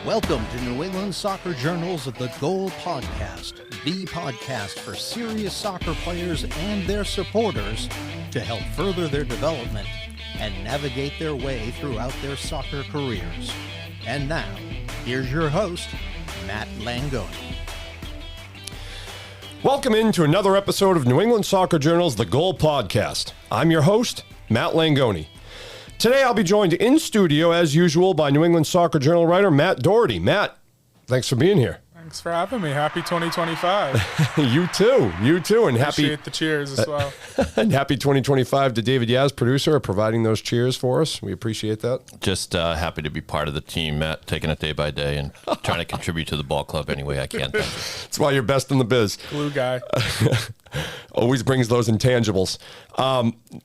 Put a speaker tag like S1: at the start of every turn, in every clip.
S1: Welcome to New England Soccer Journal's The Goal Podcast, the podcast for serious soccer players and their supporters to help further their development and navigate their way throughout their soccer careers. And now, here's your host, Matt Langone.
S2: Welcome into another episode of New England Soccer Journal's The Goal Podcast. I'm your host, Matt Langone. Today I'll be joined in studio, as usual, by New England Soccer Journal writer Matt Doherty. Matt, thanks for being here.
S3: Thanks for having me. Happy 2025.
S2: You too. And
S3: Appreciate the cheers as well.
S2: And happy 2025 to David Yaz, producer, providing those cheers for us. We appreciate that.
S4: Just happy to be part of the team, Matt, taking it day by day and trying to contribute to the ball club any way I can.
S2: That's why you're best in the biz.
S3: Glue guy.
S2: Always brings those intangibles.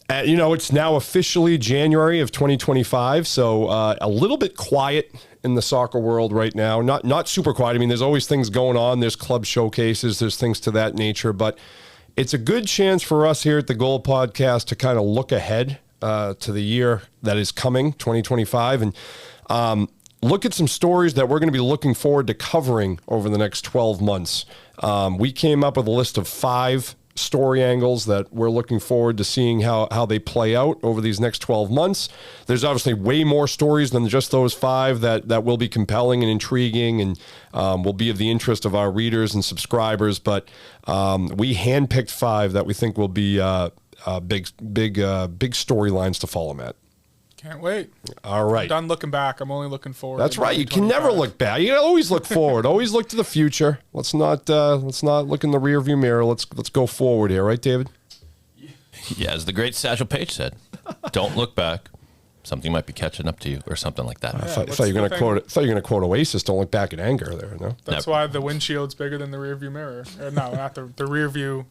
S2: It's now officially January of 2025, so a little bit quiet in the soccer world right now. Not super quiet. I mean, there's always things going on. There's club showcases. There's things to that nature. But it's a good chance for us here at the Goal Podcast to kind of look ahead to the year that is coming, 2025, and look at some stories that we're going to be looking forward to covering over the next 12 months. We came up with a list of 5 story angles that we're looking forward to seeing how they play out over these next 12 months. There's obviously way more stories than just those 5 that will be compelling and intriguing and will be of the interest of our readers and subscribers. But we handpicked 5 that we think will be big storylines to follow, Matt.
S3: Can't wait.
S2: All right.
S3: I'm done looking back. I'm only looking forward.
S2: That's right. You can never look back. You always look forward. Always look to the future. Let's not look in the rearview mirror. Let's go forward here, right, David?
S4: Yeah, as the great Satchel Paige said, don't look back. Something might be catching up to you, or something like that.
S2: I thought you were going to quote Oasis. Don't look back in anger. There, no.
S3: That's why the windshield's bigger than the rearview mirror. Or no, not the rearview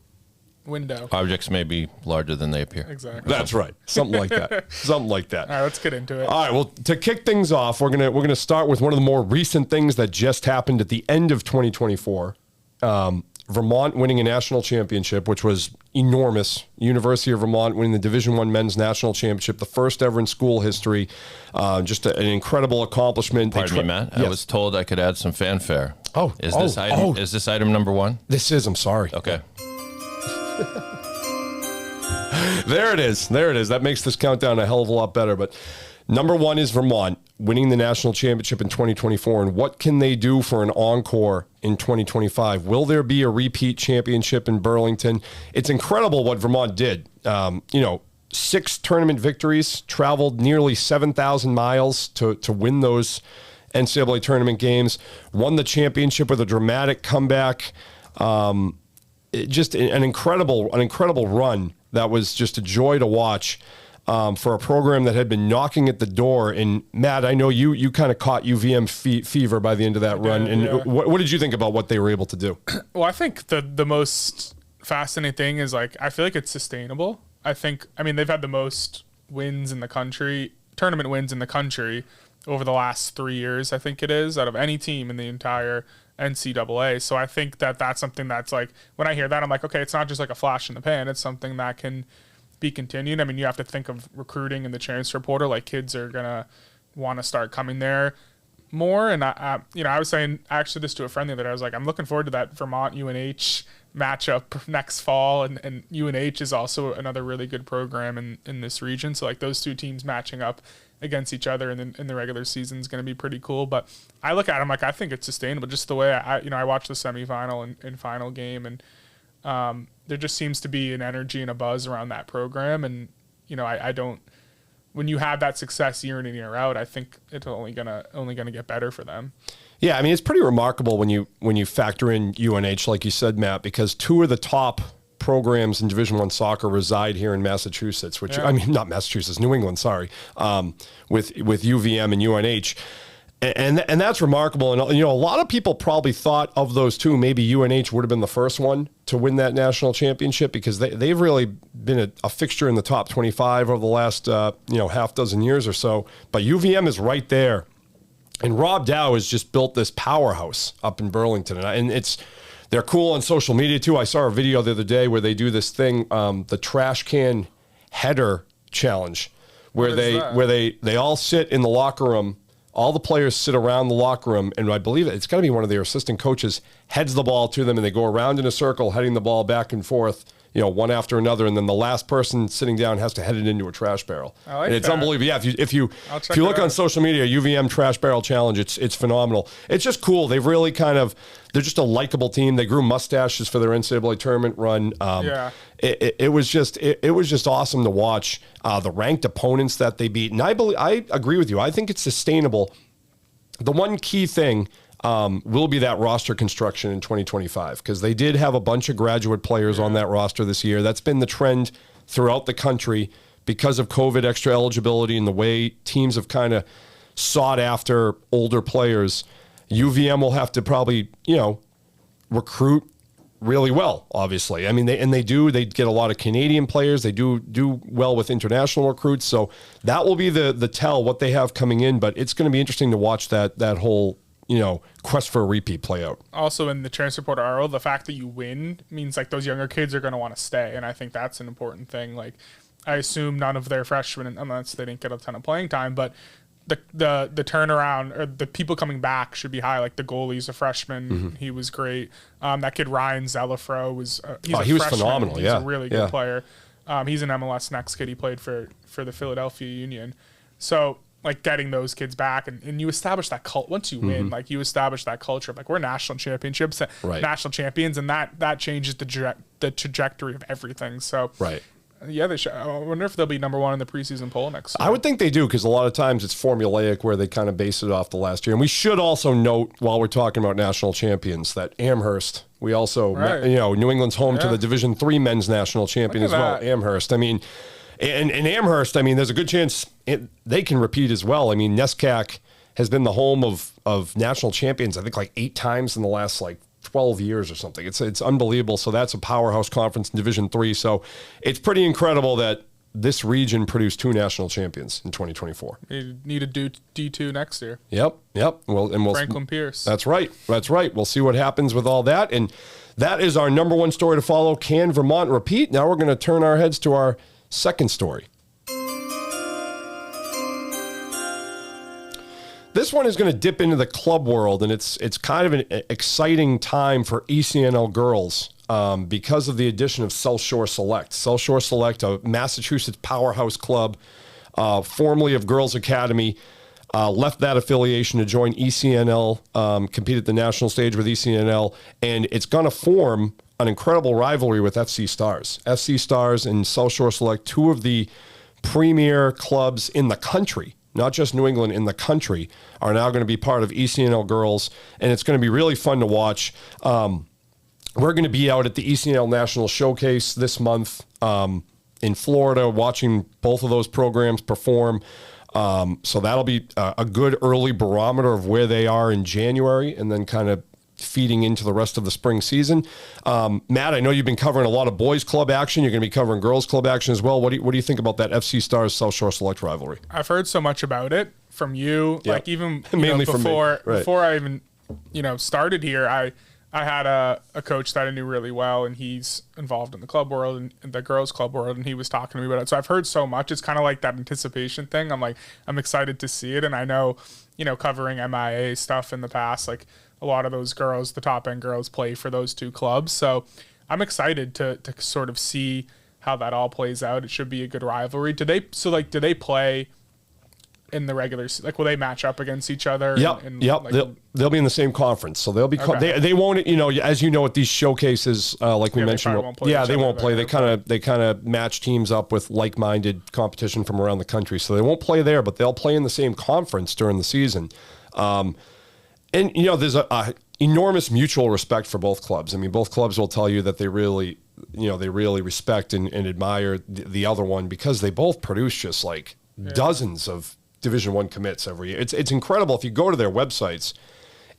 S3: window.
S4: Objects may be larger than they appear.
S3: Exactly.
S2: That's right. Something like that. Something like that.
S3: All right, let's get into it.
S2: All right. Well, to kick things off, we're gonna start with one of the more recent things that just happened at the end of 2024. Vermont winning a national championship, which was enormous. University of Vermont winning the Division I men's national championship, the first ever in school history. Just an incredible accomplishment.
S4: Pardon me, Matt.
S2: Yes.
S4: I was told I could add some fanfare. Is this item number 1?
S2: This is. I'm sorry.
S4: Okay.
S2: There it is. That makes this countdown a hell of a lot better. But number 1 is Vermont winning the national championship in 2024. And what can they do for an encore in 2025? Will there be a repeat championship in Burlington? It's incredible what Vermont did. 6 tournament victories, traveled nearly 7,000 miles to win those NCAA tournament games, won the championship with a dramatic comeback. Just an incredible run that was just a joy to watch for a program that had been knocking at the door. And Matt, I know you kind of caught UVM fever by the end of that run. And
S3: yeah.
S2: What did you think about what they were able to do?
S3: Well, I think the most fascinating thing is I feel like it's sustainable. They've had the most wins in the country, tournament wins in the country over the last 3 years, I think it is, out of any team in the entire NCAA. So I think that's something that's when I hear that, I'm like, okay, it's not just like a flash in the pan. It's something that can be continued. I mean, you have to think of recruiting in the transfer portal. Kids are going to want to start coming there more. And I was saying actually this to a friend the other day. I was like, I'm looking forward to that Vermont UNH matchup next fall. And UNH is also another really good program in this region. So those 2 teams matching up against each other in the regular season is going to be pretty cool. But I look at them I think it's sustainable. Just the way I watched the semifinal and final game, and there just seems to be an energy and a buzz around that program. And I don't. When you have that success year in and year out, I think it's only gonna get better for them.
S2: Yeah, I mean, it's pretty remarkable when you factor in UNH, like you said, Matt, because 2 of the top programs in Division I soccer reside here in Massachusetts, which I mean, not Massachusetts, New England, sorry, with UVM and UNH. And that's remarkable. And, a lot of people probably thought of those 2, maybe UNH would have been the first one to win that national championship because they've really been a fixture in the top 25 over the last, half dozen years or so. But UVM is right there. And Rob Dow has just built this powerhouse up in Burlington. And they're cool on social media too. I saw a video the other day where they do this thing, the trash can header challenge, where they all sit in the locker room all the players sit around the locker room, and I believe it's got to be one of their assistant coaches heads the ball to them, and they go around in a circle, heading the ball back and forth, one after another, and then the last person sitting down has to head it into a trash barrel.
S3: I like
S2: and it's
S3: that.
S2: unbelievable. Yeah, if you look on social media, UVM Trash Barrel Challenge, it's phenomenal. It's just cool. They've really they're just a likable team. They grew mustaches for their NCAA tournament run. It was just awesome to watch the ranked opponents that they beat. And I agree with you. I think it's sustainable. The one key thing will be that roster construction in 2025, because they did have a bunch of graduate players on that roster this year. That's been the trend throughout the country because of COVID extra eligibility and the way teams have kind of sought after older players. UVM will have to probably, recruit really well, obviously. I mean, they get a lot of Canadian players. They do well with international recruits. So that will be the tell what they have coming in, but it's going to be interesting to watch that whole quest for a repeat play out.
S3: Also in the transfer portal, the fact that you win means like those younger kids are going to want to stay. And I think that's an important thing. Like I assume none of their freshmen, unless they didn't get a ton of playing time, but the turnaround or the people coming back should be high. Like the goalie's a freshman. He was great. That kid, Ryan Zelafro he was phenomenal. He's a really good player. He's an MLS Next kid. He played for the Philadelphia Union. So like getting those kids back and you establish that once you win, like you establish that culture of like we're national championships, national champions, and that changes the trajectory of everything. So yeah, they should. I wonder if they'll be number one in the preseason poll next year.
S2: I would think they do, because a lot of times it's formulaic where they kind of base it off the last year. And we should also note, while we're talking about national champions, that Amherst, we also, New England's home to the Division III men's national champion as well, Amherst. I mean, and Amherst, I mean, there's a good chance they can repeat as well. I mean, NESCAC has been the home of national champions, I think, like 8 times in the last, 12 years or something. It's unbelievable. So that's a powerhouse conference in Division III. So it's pretty incredible that this region produced 2 national champions in 2024.
S3: You need to do D2 next year.
S2: Yep. We'll
S3: Franklin Pierce.
S2: That's right. We'll see what happens with all that. And that is our number one story to follow. Can Vermont repeat? Now we're going to turn our heads to our second story. This one is going to dip into the club world, and it's kind of an exciting time for ECNL Girls because of the addition of South Shore Select. South Shore Select, a Massachusetts powerhouse club, formerly of Girls Academy, left that affiliation to join ECNL, compete at the national stage with ECNL, and it's going to form an incredible rivalry with FC Stars. FC Stars and South Shore Select, 2 of the premier clubs in the country, not just New England, in the country, are now going to be part of ECNL Girls, and it's going to be really fun to watch. We're going to be out at the ECNL National Showcase this month in Florida, watching both of those programs perform. So that'll be a good early barometer of where they are in January, and then kind of feeding into the rest of the spring season. Matt, I know you've been covering a lot of boys club action. You're going to be covering girls club action as well. What do you think about that FC Stars South Shore Select rivalry?
S3: I've heard so much about it from you.
S2: Yep.
S3: Like even
S2: mainly
S3: before
S2: from me.
S3: before I even started here, I had a coach that I knew really well, and he's involved in the club world and the girls club world, and he was talking to me about it. So I've heard so much. It's kind of like that anticipation thing. I'm excited to see it, and I know covering MIA stuff in the past, like a lot of those girls, the top end girls, play for those 2 clubs. So I'm excited to sort of see how that all plays out. It should be a good rivalry. Do they play in the regular, will they match up against each other?
S2: Yep. They'll be in the same conference, so they'll be. Okay. They won't. As you know, at these showcases, like we mentioned, they won't play. They kind of match teams up with like-minded competition from around the country, so they won't play there, but they'll play in the same conference during the season. And there's a enormous mutual respect for both clubs. I mean, both clubs will tell you that they really respect and admire the other one, because they both produce just dozens of Division I commits every year. It's incredible. If you go to their websites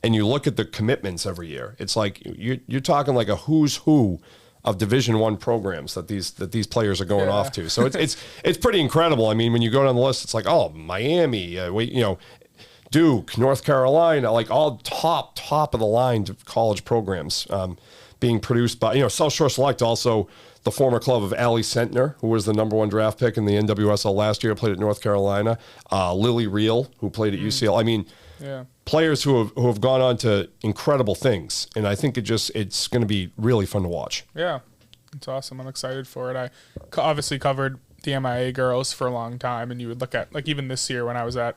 S2: and you look at the commitments every year, it's like you're talking like a who's who of Division I programs that these players are going off to. So it's pretty incredible. I mean, when you go down the list, it's like, oh, Miami, Duke, North Carolina, like all top of the line college programs being produced by, South Shore Select also, the former club of Allie Sentner, who was the #1 draft pick in the NWSL last year, played at North Carolina. Lily Reel, who played at UCL. I mean, players who have gone on to incredible things, and I think it's going to be really fun to watch.
S3: Yeah, it's awesome. I'm excited for it. I obviously covered the MIA girls for a long time, and you would look at, like, even this year when I was at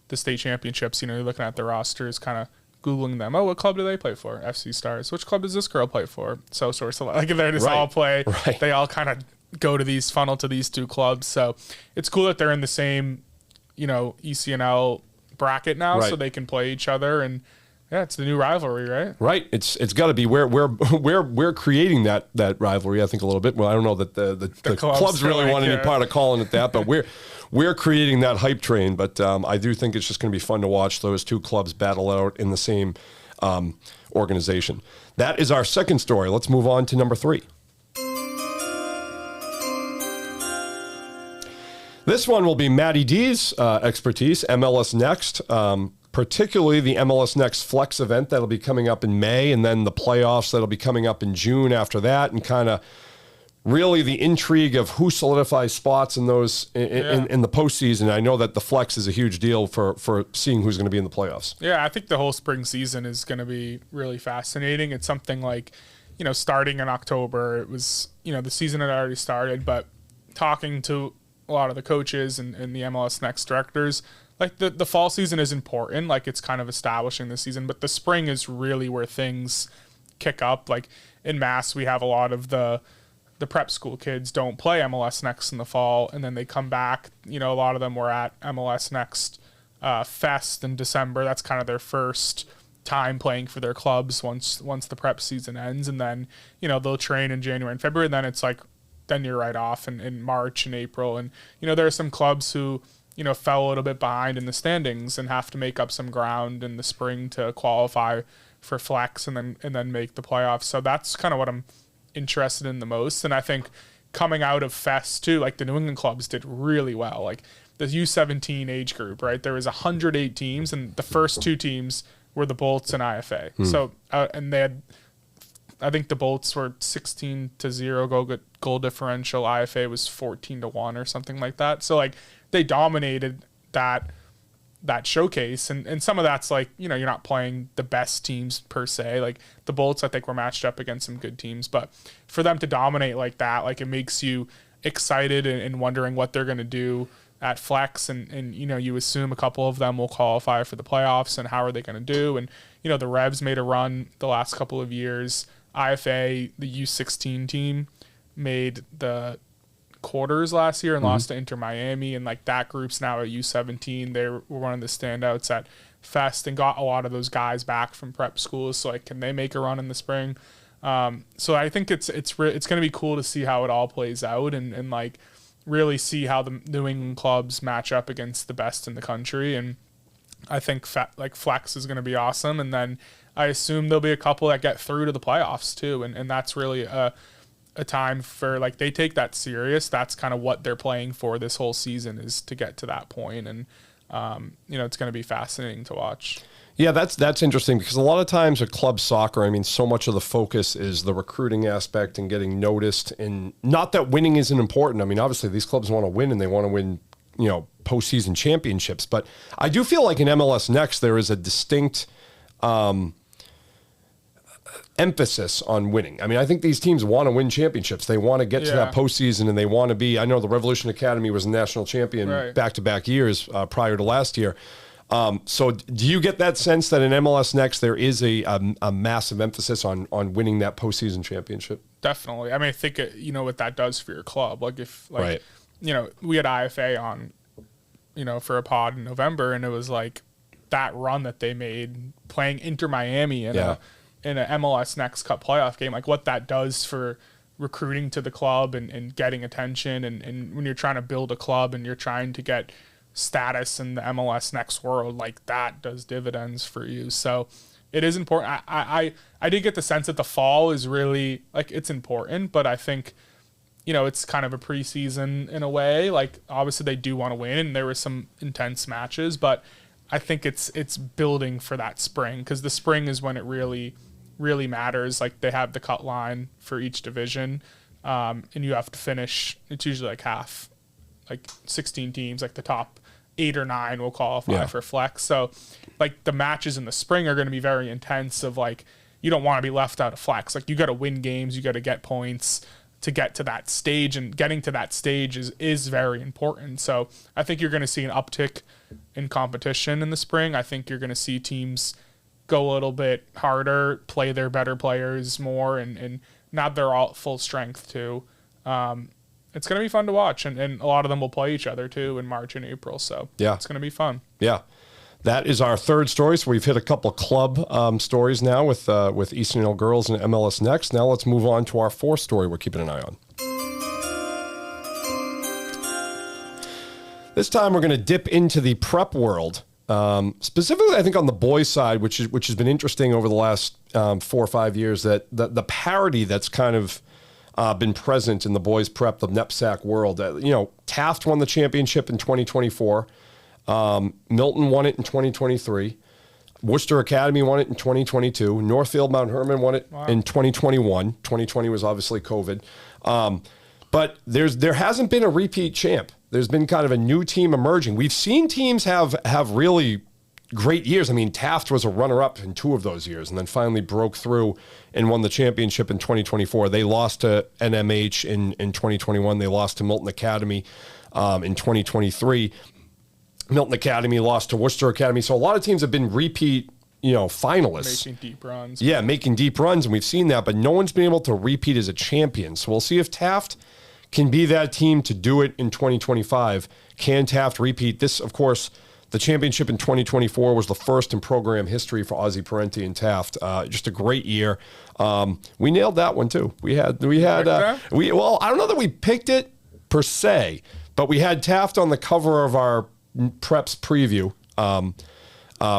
S3: the state championships, you're looking at the rosters, kind of Googling them. Oh, what club do they play for? FC Stars. Which club does this girl play for? So like they're just all play.
S2: Right.
S3: They all kind of go to these, funnel to these two clubs. So it's cool that they're in the same, ECNL bracket now, so they can play each other. And yeah, it's the new rivalry, right?
S2: Right. It's got to be we're creating that rivalry. I think a little bit. Well, I don't know that the clubs really want any part of calling it that, but we're creating that hype train. But I do think it's just going to be fun to watch those two clubs battle out in the same organization. That is our second story. Let's move on to number 3. This one will be Matty D's expertise, MLS Next, particularly the MLS Next Flex event that'll be coming up in May, and then the playoffs that'll be coming up in June after that, and kind of really the intrigue of who solidifies spots in those in the postseason. I know that the Flex is a huge deal for seeing who's going to be in the playoffs.
S3: Yeah, I think the whole spring season is going to be really fascinating. It's something like, starting in October, it was, the season had already started, but talking to a lot of the coaches and the MLS Next directors, like the fall season is important, like it's kind of establishing the season, but the spring is really where things kick up. Like in Mass, we have a lot of the prep school kids don't play MLS Next in the fall, and then they come back. A lot of them were at MLS Next Fest in December. That's kind of their first time playing for their clubs once the prep season ends, and then they'll train in January and February, and then it's like then you're right off in March and April. And there are some clubs who fell a little bit behind in the standings and have to make up some ground in the spring to qualify for Flex and then make the playoffs. So that's kind of what I'm interested in the most. And I think coming out of Fest too, like the New England clubs did really well. Like the U17 age group, right? There was 108 teams, and the first 2 teams were the Bolts and IFA. So and they had, I think the Bolts were 16-0 goal differential. IFA was 14-1 or something like that. So like they dominated that showcase, and some of that's like you're not playing the best teams per se. Like the Bolts, I think, were matched up against some good teams, but for them to dominate like that, like it makes you excited and wondering what they're going to do at Flex, and you assume a couple of them will qualify for the playoffs, and how are they going to do? And the Revs made a run the last couple of years. IFA, the U16 team, made the quarters last year and lost to Inter Miami, and like that group's now at U17. They were one of the standouts at Fest and got a lot of those guys back from prep schools. So like, can they make a run in the spring? So I think it's going to be cool to see how it all plays out, and like really see how the New England clubs match up against the best in the country. And I think Flex is going to be awesome, and then I assume there'll be a couple that get through to the playoffs too, and that's really a time for, like, they take that serious. That's kind of what they're playing for this whole season, is to get to that point, and it's going to be fascinating to watch.
S2: Yeah, that's interesting, because a lot of times with club soccer, I mean, so much of the focus is the recruiting aspect and getting noticed, and not that winning isn't important. I mean, obviously these clubs want to win, and they want to win, postseason championships, but I do feel like in MLS Next there is a distinct emphasis on winning. I mean, I think these teams want to win championships. They want to get to that postseason, and they want to be. I know the Revolution Academy was a national champion back-to-back years prior to last year. So do you get that sense that in MLS Next there is a massive emphasis on winning that postseason championship?
S3: Definitely. I mean, I think what that does for your club. Like if we had IFA on, for a pod in November, and it was like that run that they made playing Inter Miami in a MLS Next Cup playoff game, like what that does for recruiting to the club and getting attention, and when you're trying to build a club and you're trying to get status in the MLS Next world, like that does dividends for you. So it is important. I did get the sense that the fall is really, like, it's important, but I think it's kind of a preseason in a way. Like obviously they do want to win, and there were some intense matches, but I think it's building for that spring, because the spring is when it really matters. Like they have the cut line for each division. and you have to finish. It's usually like half, like 16 teams, like the top 8 or 9 will qualify for flex. So like the matches in the spring are going to be very intense of like, you don't want to be left out of flex. Like you got to win games, you got to get points to get to that stage, and getting to that stage is very important. So I think you're going to see an uptick in competition in the spring. I think you're going to see teams go a little bit harder, play their better players more, and not their all full strength too. It's going to be fun to watch, and a lot of them will play each other too in March and April. So it's going to be fun.
S2: Yeah. That is our third story. So we've hit a couple of club stories now with ECNL Girls and MLS Next. Now let's move on to our fourth story we're keeping an eye on. This time we're going to dip into the prep world, specifically I think on the boys' side, which has been interesting over the last 4 or 5 years. That the parity that's kind of been present in the boys' prep, the knapsack world. Taft won the championship in 2024. Milton won it in 2023. Worcester Academy won it in 2022. Northfield Mount Herman won it in 2021. 2020 was obviously COVID. But there hasn't been a repeat champ. There's been kind of a new team emerging. We've seen teams have really great years. I mean, Taft was a runner-up in 2 of those years and then finally broke through and won the championship in 2024. They lost to NMH in 2021. They lost to Milton Academy in 2023. Milton Academy lost to Worcester Academy. So a lot of teams have been repeat, finalists.
S3: Making deep runs.
S2: Yeah, making deep runs, and we've seen that, but no one's been able to repeat as a champion. So we'll see if Taft can be that team to do it in 2025. Can Taft repeat? This, of course, the championship in 2024 was the first in program history for Ozzie Parenti and Taft. Just a great year. We nailed that one too. We had I don't know that we picked it per se, but we had Taft on the cover of our Preps preview.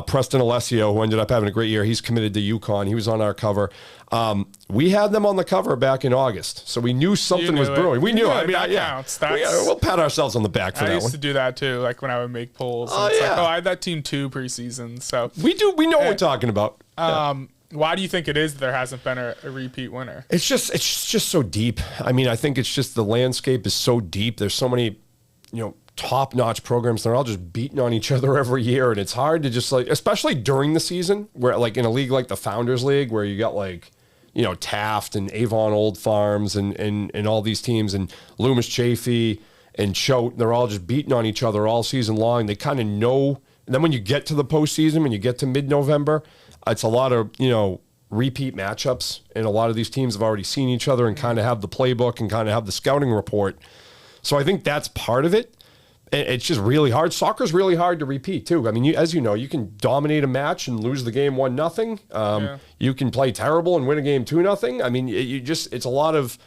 S2: Preston Alessio, who ended up having a great year, he's committed to UConn. He was on our cover. We had them on the cover back in August, so we knew something was brewing. We knew it.
S3: That counts.
S2: We'll pat ourselves on the back for that one.
S3: I used to do that too, like when I would make polls. I had that team 2 preseason. So
S2: we know what we're talking about.
S3: Why do you think it is that there hasn't been a repeat winner?
S2: It's just so deep. I mean, I think it's just the landscape is so deep. There's so many, top-notch programs. They're all just beating on each other every year, and it's hard to just especially during the season, where like in a league like the Founders League, where you got Taft and Avon Old Farms and all these teams, and Loomis Chaffee and Choate, they're all just beating on each other all season long. They kind of know. And then when you get to the postseason, when you get to mid-November, it's a lot of repeat matchups, and a lot of these teams have already seen each other and kind of have the playbook and kind of have the scouting report. So I think that's part of it. It's just really hard. Soccer's really hard to repeat too. I mean, as you know, you can dominate a match and lose the game 1-0. You can play terrible and win a game 2-0. I mean, it's a lot of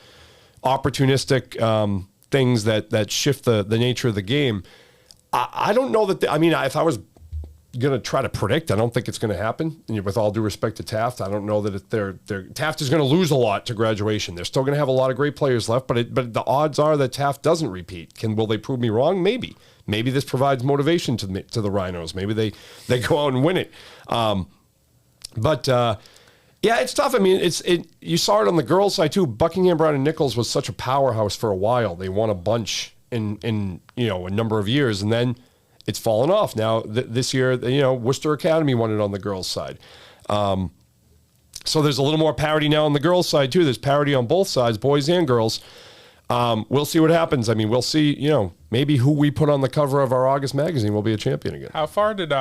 S2: opportunistic things that shift the nature of the game. I don't know that. If I was going to try to predict, I don't think it's going to happen. And with all due respect to Taft, I don't know that Taft is going to lose a lot to graduation. They're still going to have a lot of great players left, but the odds are that Taft doesn't repeat. Will they prove me wrong? Maybe. Maybe this provides motivation to the Rhinos. Maybe they go out and win it. It's tough. I mean, you saw it on the girls' side too. Buckingham, Brown, and Nichols was such a powerhouse for a while. They won a bunch in a number of years, and then it's fallen off. Now, this year, Worcester Academy won it on the girls' side. So there's a little more parity now on the girls' side, too. There's parity on both sides, boys and girls. We'll see what happens. I mean, we'll see, maybe who we put on the cover of our August magazine will be a champion again.
S3: How far did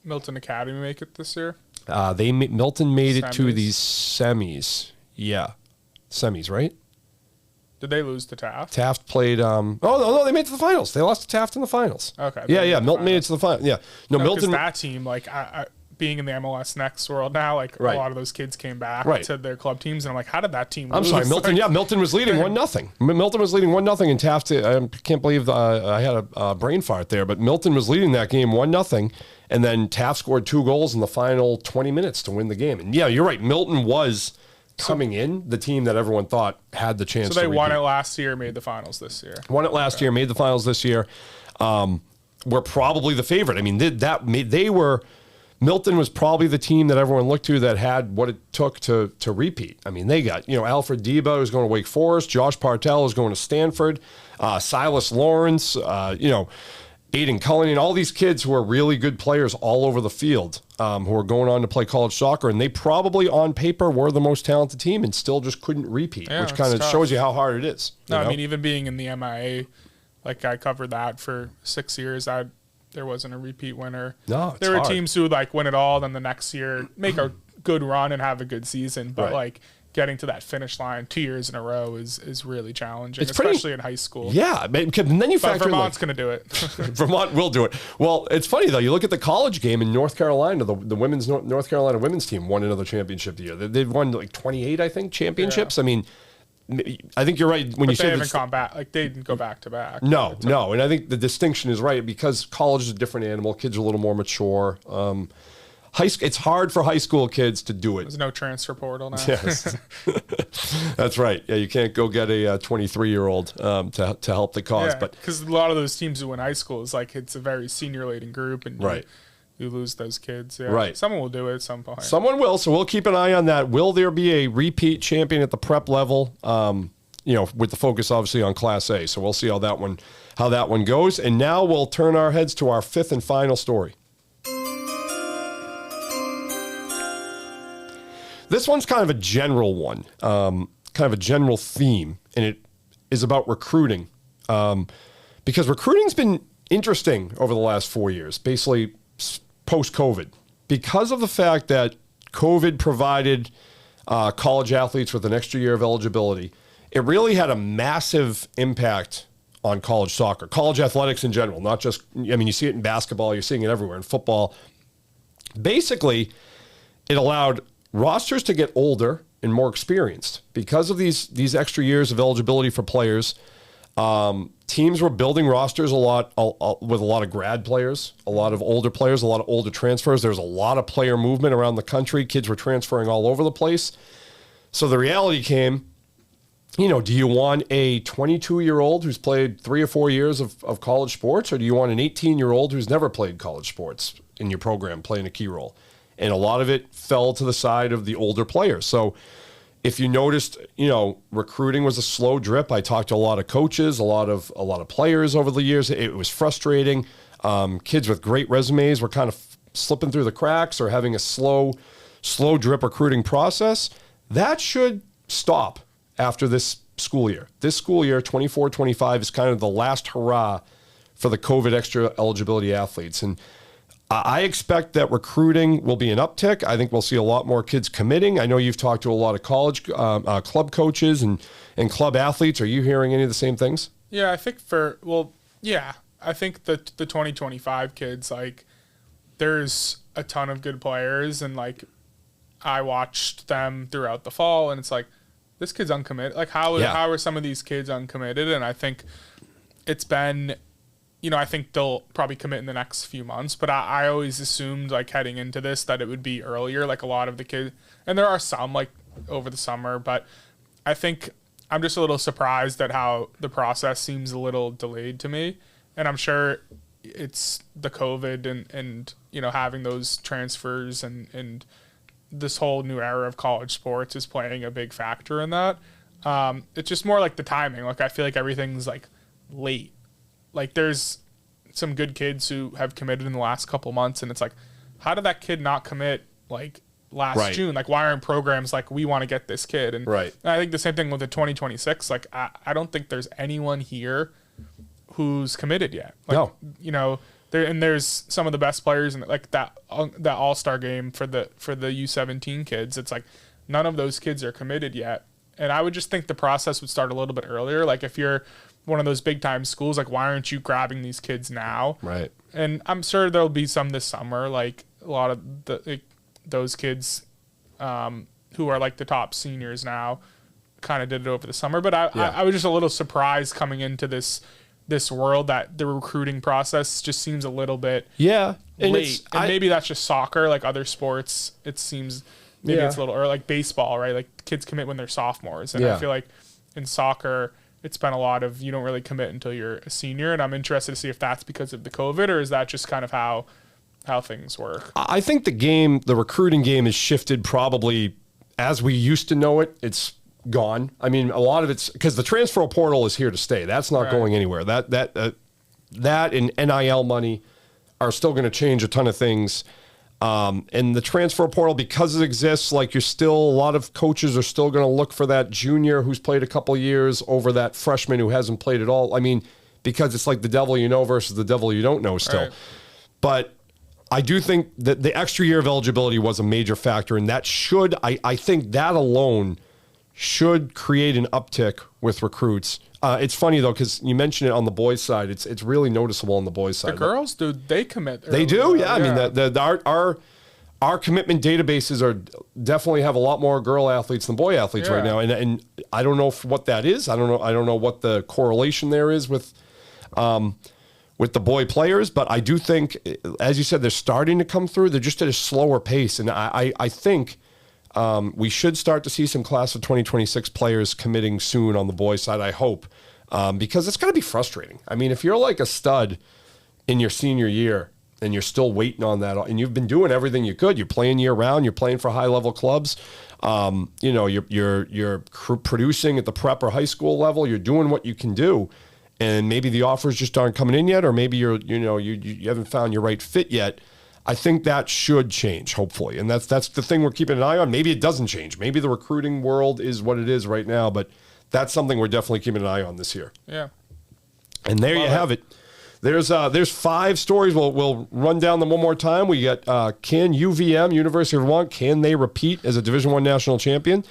S3: Milton Academy make it this year?
S2: Milton made it to the semis. Yeah. Semis, right?
S3: Did they lose to Taft?
S2: Taft played. No, they made it to the finals. They lost to Taft in the finals.
S3: Okay.
S2: Yeah. Milton made it to the final. Yeah. No, Milton.
S3: That team, being in the MLS Next world now, a lot of those kids came back to their club teams, and I'm like, how did that team lose?
S2: I'm sorry, Milton. Milton was leading 1-0. Milton was leading 1-0, and Taft. I can't believe I had a brain fart there, but Milton was leading that game 1-0, and then Taft scored 2 goals in the final 20 minutes to win the game. And yeah, you're right. Milton was coming in the team that everyone thought had the chance.
S3: So they
S2: to
S3: won it last year, made the finals this year.
S2: Won it last year, made the finals this year. Were probably the favorite. I mean, they were Milton was probably the team that everyone looked to that had what it took to repeat. I mean, they got, Alfred Debo is going to Wake Forest, Josh Partel is going to Stanford, Silas Lawrence, Aiden Cullen, all these kids who are really good players all over the field, who are going on to play college soccer, and they probably on paper were the most talented team and still just couldn't repeat, which kind of shows you how hard it is.
S3: No, I mean, even being in the MIA, like I covered that for 6 years, there wasn't a repeat winner.
S2: No,
S3: there were teams who like win it all, then the next year make a good run and have a good season, but like getting to that finish line 2 years in a row is really challenging, especially in high school.
S2: Yeah, and then you factor
S3: Vermont's going to do it.
S2: Vermont will do it. Well, it's funny though. You look at the college game in North Carolina. The women's North Carolina women's team won another championship the year. They've won like 28, I think, championships. Yeah. I mean, I think you're right when you say
S3: they haven't gone back. Like they didn't go back to back.
S2: No, and I think the distinction is right because college is a different animal. Kids are a little more mature. It's hard for high school kids to do it.
S3: There's no transfer portal now.
S2: Yes, that's right. Yeah, you can't go get a 23-year-old to help the cause.
S3: Yeah,
S2: but
S3: because a lot of those teams who win high school is like it's a very senior-laden group, and you lose those kids. Yeah.
S2: Right.
S3: Someone will do it at some point.
S2: Someone will. So we'll keep an eye on that. Will there be a repeat champion at the prep level? With the focus obviously on Class A. So we'll see how that one goes. And now we'll turn our heads to our fifth and final story. This one's kind of a general one, kind of a general theme, and it is about recruiting. Because recruiting's been interesting over the last 4 years, basically post-COVID, because of the fact that COVID provided college athletes with an extra year of eligibility. It really had a massive impact on college soccer, college athletics in general, not just, you see it in basketball, you're seeing it everywhere, in football. Basically, it allowed rosters to get older and more experienced. Because of these extra years of eligibility for players, teams were building rosters with a lot of grad players, a lot of older players, a lot of older transfers. There's a lot of player movement around the country. Kids were transferring all over the place. So the reality came, do you want a 22-year-old who's played 3 or 4 years of college sports, or do you want an 18-year-old who's never played college sports in your program playing a key role? And a lot of it fell to the side of the older players. So if you noticed, recruiting was a slow drip. I talked to a lot of coaches, a lot of players over the years. It was frustrating. Kids with great resumes were kind of slipping through the cracks or having a slow drip recruiting process. That should stop after this school year. This school year, 24-25, is kind of the last hurrah for the COVID extra eligibility athletes. And I expect that recruiting will be an uptick. I think we'll see a lot more kids committing. I know you've talked to a lot of college club coaches and club athletes. Are you hearing any of the same things?
S3: Yeah, I think I think the 2025 kids, like, there's a ton of good players, and like I watched them throughout the fall, and it's like, this kid's uncommitted. Like, how are some of these kids uncommitted? And I think it's been, I think they'll probably commit in the next few months, but I always assumed, like, heading into this that it would be earlier, like a lot of the kids, and there are some, like, over the summer, but I think I'm just a little surprised at how the process seems a little delayed to me, and I'm sure it's the COVID and having those transfers and this whole new era of college sports is playing a big factor in that. It's just more like the timing. Like, I feel like everything's like late. Like, there's some good kids who have committed in the last couple months, and it's like, how did that kid not commit like last June? Like, why aren't programs like, we want to get this kid? And I think the same thing with the 2026. Like, I don't think there's anyone here who's committed yet. Like, no. There's some of the best players in like that all-star game for the U17 kids. It's like none of those kids are committed yet. And I would just think the process would start a little bit earlier. Like, if you're one of those big time schools, like, why aren't you grabbing these kids now?
S2: Right.
S3: And I'm sure there'll be some this summer, like a lot of those kids who are like the top seniors now kind of did it over the summer. But I was just a little surprised coming into this world that the recruiting process just seems a little bit late. And maybe that's just soccer. Like, other sports, it seems maybe it's a little, or like baseball, right? Like, kids commit when they're sophomores. And I feel like in soccer, it's been a lot of, you don't really commit until you're a senior. And I'm interested to see if that's because of the COVID, or is that just kind of how how things work.
S2: I think the recruiting game has shifted probably as we used to know it. It's gone. I mean, a lot of it's because the transfer portal is here to stay. That's not going anywhere. That and NIL money are still going to change a ton of things. And the transfer portal, because it exists, like a lot of coaches are still going to look for that junior who's played a couple years over that freshman who hasn't played at all. I mean, because it's like the devil you know versus the devil you don't know still. Right. But I do think that the extra year of eligibility was a major factor, and that I think that alone should create an uptick with recruits. It's funny though, because you mentioned it on the boys' side. It's really noticeable on the boys' side.
S3: The girls, do they commit?
S2: They do, yeah. I mean, our commitment databases definitely have a lot more girl athletes than boy athletes right now, and I don't know what that is. I don't know what the correlation there is with the boy players, but I do think, as you said, they're starting to come through. They're just at a slower pace, and I think we should start to see some class of 2026 players committing soon on the boys' side, I hope, because it's going to be frustrating. I mean, if you're like a stud in your senior year and you're still waiting on that, and you've been doing everything you could, you're playing year round, you're playing for high-level clubs, you're producing at the prep or high school level, you're doing what you can do, and maybe the offers just aren't coming in yet, or maybe you haven't found your right fit yet. I think that should change, hopefully. And that's the thing we're keeping an eye on. Maybe it doesn't change. Maybe the recruiting world is what it is right now, but that's something we're definitely keeping an eye on this year.
S3: Yeah.
S2: And there you have it. There's 5 stories. We'll run down them one more time. We got can UVM, University of Vermont, can they repeat as a Division I national champion?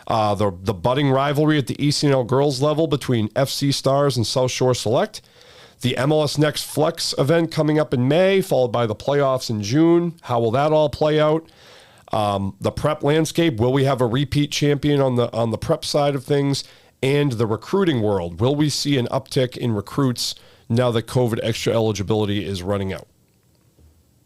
S2: The budding rivalry at the ECNL Girls level between FC Stars and South Shore Select. The MLS Next Flex event coming up in May, followed by the playoffs in June. How will that all play out? The prep landscape. Will we have a repeat champion on the prep side of things? And the recruiting world. Will we see an uptick in recruits now that COVID extra eligibility is running out?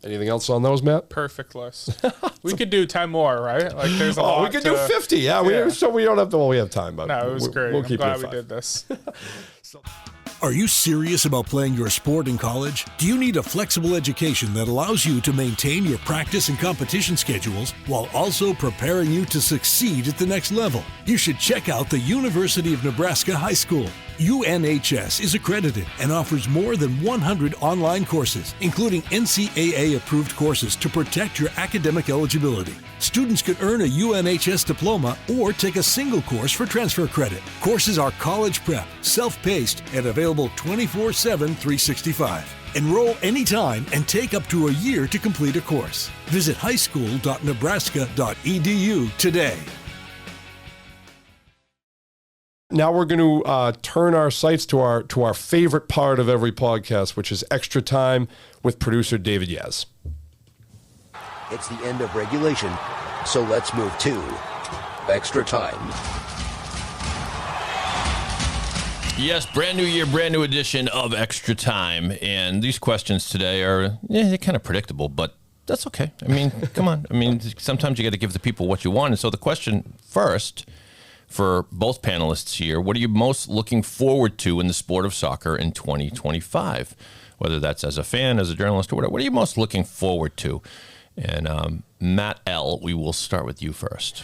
S2: Anything else on those, Matt?
S3: Perfect list. We could do 10 more, right? Like there's a lot.
S2: We could do 50. Yeah, we don't have to. Well, we have time, but
S3: no, it was great.
S2: We'll
S3: I'm
S2: keep
S3: glad
S2: it
S3: we did this.
S5: Are you serious about playing your sport in college? Do you need a flexible education that allows you to maintain your practice and competition schedules while also preparing you to succeed at the next level? You should check out the University of Nebraska High School. UNHS is accredited and offers more than 100 online courses, including NCAA-approved courses to protect your academic eligibility. Students can earn a UNHS diploma or take a single course for transfer credit. Courses are college prep, self-paced, and available 24/7, 365. Enroll anytime and take up to a year to complete a course. Visit highschool.nebraska.edu today.
S2: Now we're going to turn our sights to our favorite part of every podcast, which is Extra Time with producer David Yaz.
S6: It's the end of regulation, so let's move to Extra Time.
S4: Yes, brand new year, brand new edition of Extra Time. And these questions today are they're kind of predictable, but that's okay. I mean, come on. I mean, sometimes you got to give the people what you want. And so the question first for both panelists here, what are you most looking forward to in the sport of soccer in 2025? Whether that's as a fan, as a journalist, or whatever. What are you most looking forward to? And Matt L., we will start with you first.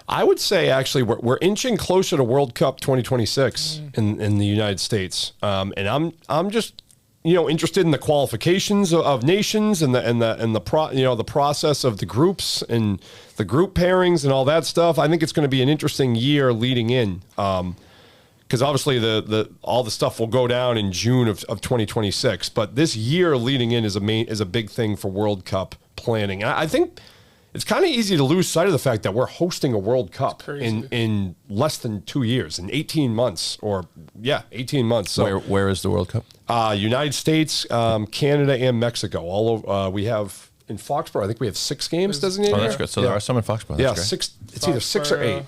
S2: I would say, actually, we're inching closer to World Cup 2026 in the United States. And I'm just, interested in the qualifications of nations and the process of the groups and the group pairings and all that stuff. I think it's going to be an interesting year leading in, because obviously all the stuff will go down in June of 2026. But this year leading in is a big thing for World Cup planning. And I think it's kind of easy to lose sight of the fact that we're hosting a World Cup in less than 2 years, in 18 months, 18 months. So
S4: where is the World Cup?
S2: United States, Canada, and Mexico. All over, we have in Foxborough. I think we have 6 games designated.
S4: Oh, that's good. So there are some in Foxborough. That's great.
S2: 6. It's either 6 or 8.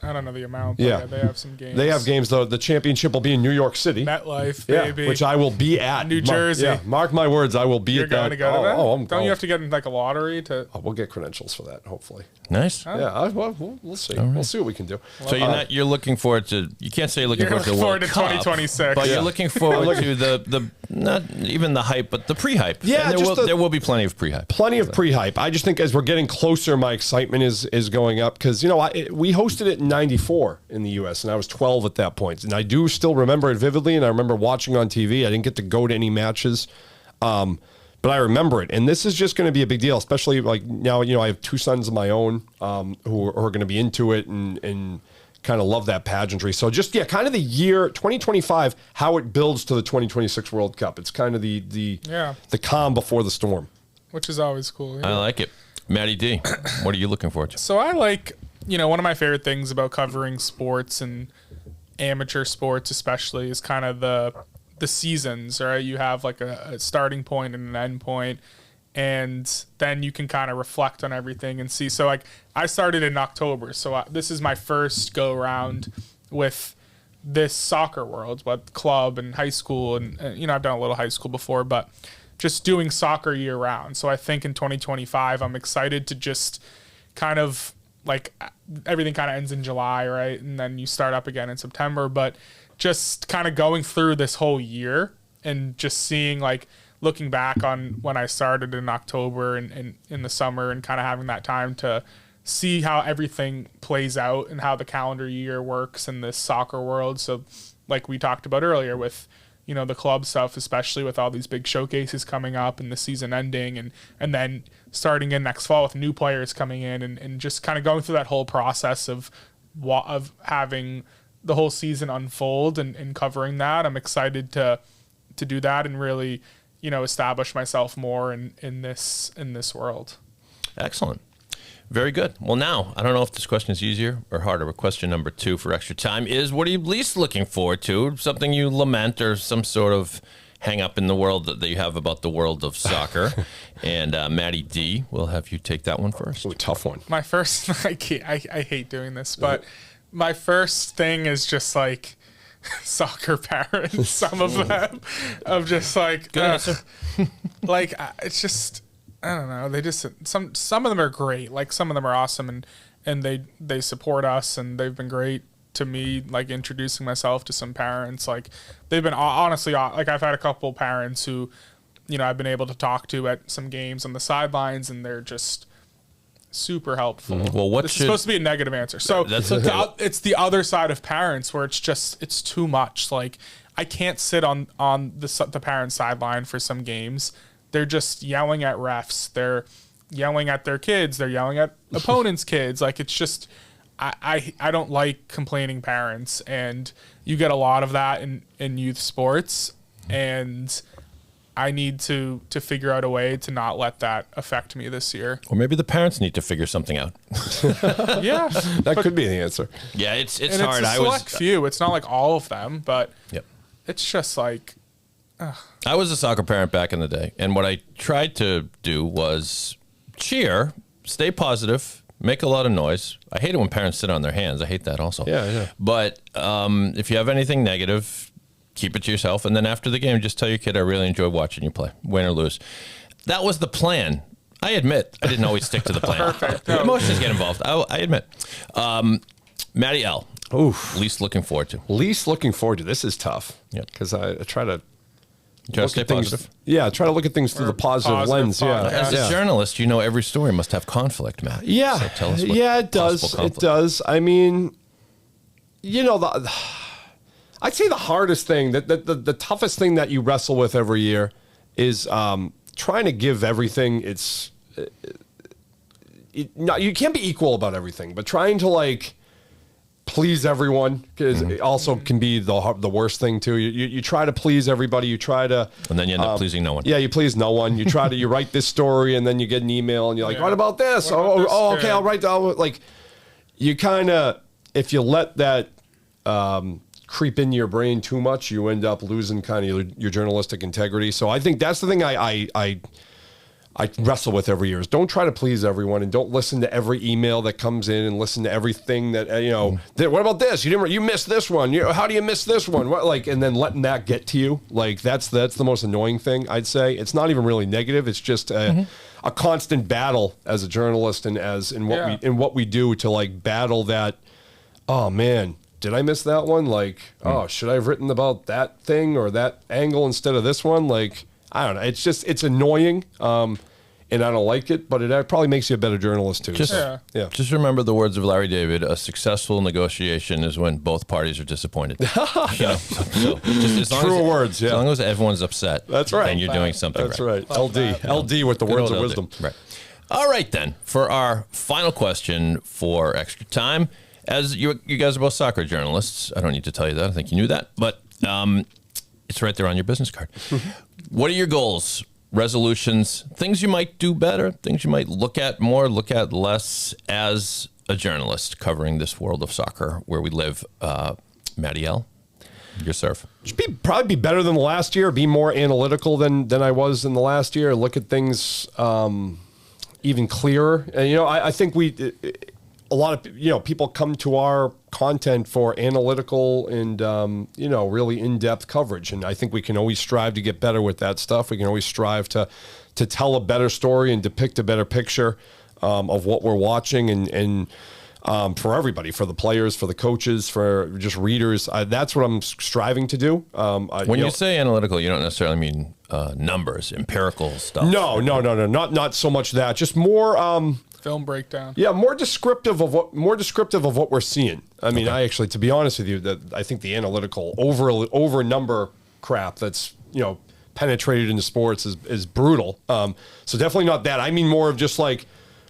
S3: I don't know the amount, but
S2: Yeah.
S3: yeah, they have some games.
S2: They have games, though. The championship will be in New York City.
S3: MetLife,
S2: Yeah,
S3: baby.
S2: which I will be at.
S3: New Jersey.
S2: Mark my words, I will be
S3: You're
S2: at that.
S3: going to go to that? Don't you have
S2: to?
S3: to get in like a lottery to?
S2: We'll get credentials for that, hopefully.
S4: Nice.
S2: Yeah, we'll see. We'll see what we can do.
S4: So you're looking forward to. You can't say you're looking
S3: You're
S4: forward to the
S3: looking
S4: World
S3: forward to
S4: Cup,
S3: 2026.
S4: but
S2: Yeah.
S4: you're looking forward to the not even the hype, but the pre-hype.
S2: Yeah,
S4: And
S2: just
S4: there will be plenty of pre-hype.
S2: Plenty of pre-hype. I just think as we're getting closer, my excitement is going up because we hosted it in '94 in the U.S. and I was 12 at that point, and I do still remember it vividly. And I remember watching on TV. I didn't get to go to any matches, but I remember it. And this is just going to be a big deal, especially like now. I have two sons of my own who are going to be into it and kind of love that pageantry. So just kind of the year 2025, how it builds to the 2026 World Cup. It's kind of the calm before the storm.
S3: Which is always cool. Yeah.
S4: I like it. Matty D, what are you looking forward to?
S3: So I like, one of my favorite things about covering sports and amateur sports especially is kind of the seasons, right? You have like a starting point and an end point, and then you can kind of reflect on everything and see. So like I started in October, so this is my first go round with this soccer world, but club and high school, and I've done a little high school before, but just doing soccer year round. So I think in 2025, I'm excited to just kind of like everything kind of ends in July, right? And then you start up again in September, but just kind of going through this whole year and just seeing like looking back on when I started in October and in the summer and kind of having that time to see how everything plays out and how the calendar year works in this soccer world. So like we talked about earlier with, the club stuff, especially with all these big showcases coming up and the season ending and then starting in next fall with new players coming in and just kind of going through that whole process of having the whole season unfold and covering that. I'm excited to do that and really, establish myself more in this world.
S4: Excellent. Very good. Well, now, I don't know if this question is easier or harder, but question number 2 for extra time is, what are you least looking forward to? Something you lament or some sort of hang up in the world that you have about the world of soccer. And Matty D, we'll have you take that one first.
S2: Ooh, tough one.
S3: My first, I hate doing this, but my first thing is just like soccer parents, some of them, of just like,
S4: Good answer.
S3: like it's just, I don't know. They just some of them are great. Like some of them are awesome and they support us and they've been great to me. Like introducing myself to some parents. Like they've been honestly like I've had a couple parents who, I've been able to talk to at some games on the sidelines and they're just super helpful.
S4: Well,
S3: this is supposed to be a negative answer. So it's the other side of parents where it's too much. Like I can't sit on the parent sideline for some games. They're just yelling at refs. They're yelling at their kids. They're yelling at opponents' kids. Like it's just, I don't like complaining parents, and you get a lot of that in youth sports, and I need to figure out a way to not let that affect me this year.
S4: Or maybe the parents need to figure something out.
S3: Yeah,
S2: That could be the answer.
S4: Yeah, it's
S3: and
S4: hard.
S3: It's a select few. It's not like all of them, but it's just like.
S4: I was a soccer parent back in the day, and what I tried to do was cheer, stay positive, make a lot of noise. I hate it when parents sit on their hands. I hate that also.
S2: Yeah.
S4: But if you have anything negative, keep it to yourself, and then after the game, just tell your kid, I really enjoyed watching you play, win or lose. That was the plan. I admit I didn't always stick to the plan.
S3: Perfect.
S4: Emotions get involved. I admit. Matty L.
S2: Oof.
S4: Least looking forward to.
S2: Least looking forward to. This is tough.
S4: Yeah.
S2: Because I try to
S4: Just stay
S2: look at things.
S4: positive.
S2: Yeah, try to look at things through the positive lens. Yeah.
S4: As a journalist, every story must have conflict, Matt.
S2: Yeah.
S4: So tell us what
S2: it does.
S4: possible conflict.
S2: It does. I mean, I'd say the hardest thing, the toughest thing that you wrestle with every year is trying to give everything. You can't be equal about everything, but trying to please everyone it also can be the worst thing too. You try to please everybody. You try to,
S4: and then you end up pleasing no one.
S2: Yeah, you please no one. You try to you write this story and then you get an email and you're like, what about this?
S3: What about this?
S2: Okay, I'll write down. Like you kind of, if you let that creep into your brain too much, you end up losing kind of your journalistic integrity. So I think that's the thing I I wrestle with every year is don't try to please everyone and don't listen to every email that comes in and listen to everything that, what about this? You missed this one. How do you miss this one? And then letting that get to you. Like that's the most annoying thing, I'd say. It's not even really negative. It's just a constant battle as a journalist and as in what we do to like battle that, oh man, did I miss that one? Like, oh, should I have written about that thing or that angle instead of this one? Like, I don't know. It's annoying, and I don't like it, but it probably makes you a better journalist too.
S4: Just remember the words of Larry David: "A successful negotiation is when both parties are disappointed."
S2: True words. Yeah.
S4: As long as everyone's upset,
S2: that's right.
S4: And you're doing something.
S2: That's right. LD with the words of wisdom.
S4: Right. All right then. For our final question for Extra Time, as you guys are both soccer journalists, I don't need to tell you that. I think you knew that, but it's right there on your business card. What are your goals, resolutions, things you might do better, things you might look at more, look at less as a journalist covering this world of soccer where we live? Matty L., your serve.
S2: Should probably be better than the last year, be more analytical than I was in the last year, look at things even clearer. And, I think a lot of people come to our content for analytical and really in-depth coverage, and I think we can always strive to get better with that stuff. We can always strive to tell a better story and depict a better picture of what we're watching, and for everybody, for the players, for the coaches, for just readers. That's what I'm striving to do.
S4: When you say analytical, you don't necessarily mean numbers, empirical stuff.
S2: No, not so much that. Just more.
S3: Film breakdown.
S2: Yeah, more descriptive of what we're seeing. I mean, I actually, to be honest with you, that I think the analytical over number crap that's penetrated into sports is brutal. So definitely not that. I mean more of just like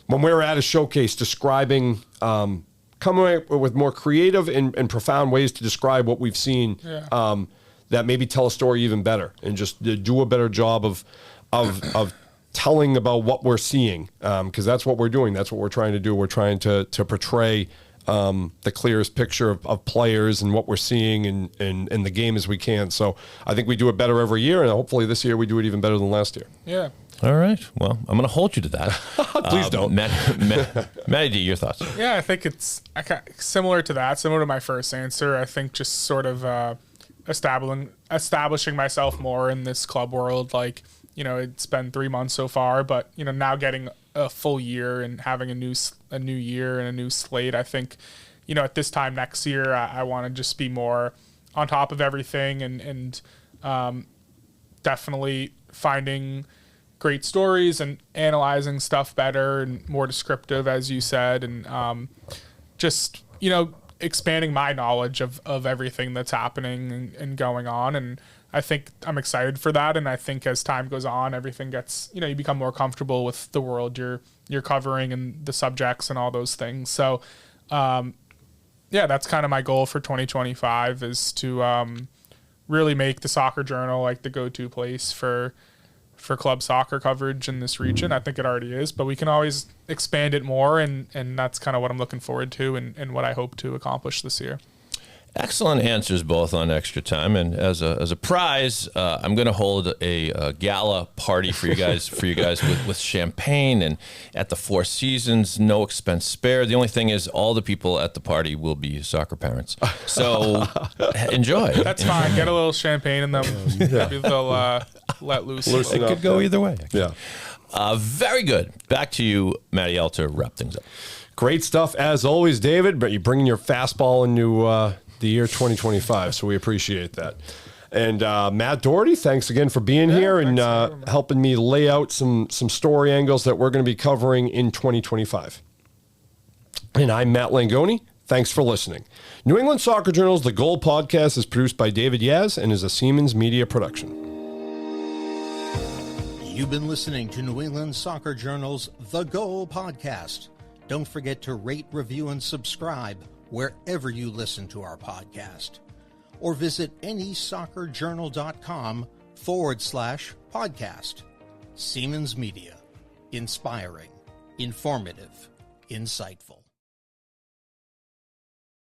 S2: when we're at a showcase, describing, coming up with more creative and profound ways to describe what we've seen. Yeah. That maybe tell a story even better and just do a better job of telling about what we're seeing, because that's what we're doing. That's what we're trying to do. We're trying to portray the clearest picture of players and what we're seeing in the game as we can. So I think we do it better every year, and hopefully this year we do it even better than last year.
S3: Yeah.
S4: All right. Well, I'm going to hold you to that.
S2: Please don't.
S4: Matty D, your thoughts?
S3: Yeah, I think it's similar to that, similar to my first answer. I think just sort of establishing myself more in this club world, like, it's been 3 months so far, but now getting a full year and having a new year and a new slate. I think, at this time next year, I want to just be more on top of everything and definitely finding great stories and analyzing stuff better and more descriptive, as you said, and just expanding my knowledge of everything that's happening and going on. And I think I'm excited for that, and I think as time goes on, everything gets, you become more comfortable with the world you're covering and the subjects and all those things. So, that's kind of my goal for 2025 is to really make the Soccer Journal like the go-to place for club soccer coverage in this region. I think it already is, but we can always expand it more, and that's kind of what I'm looking forward to and what I hope to accomplish this year.
S4: Excellent answers both on Extra Time, and as a prize, I'm going to hold a gala party for you guys with champagne and at the Four Seasons, no expense spared. The only thing is, all the people at the party will be soccer parents, so enjoy.
S3: That's fine. Get a little champagne in them. Maybe they'll let loose.
S4: It could go either way.
S2: Yeah.
S4: Very good. Back to you, Matty L, to wrap things up.
S2: Great stuff as always, David. But you're bringing your fastball into the year 2025, so we appreciate that. And Matt Doherty, thanks again for being here and helping me lay out some story angles that we're going to be covering in 2025. And I'm Matt Langone. Thanks for listening. New England Soccer Journal's The Goal podcast is produced by David Yaz and is a Siemens Media production.
S1: You've been listening to New England Soccer Journal's The Goal podcast. Don't forget to rate, review, and subscribe wherever you listen to our podcast, or visit anysoccerjournal.com/podcast. Siemens Media. Inspiring, informative, insightful.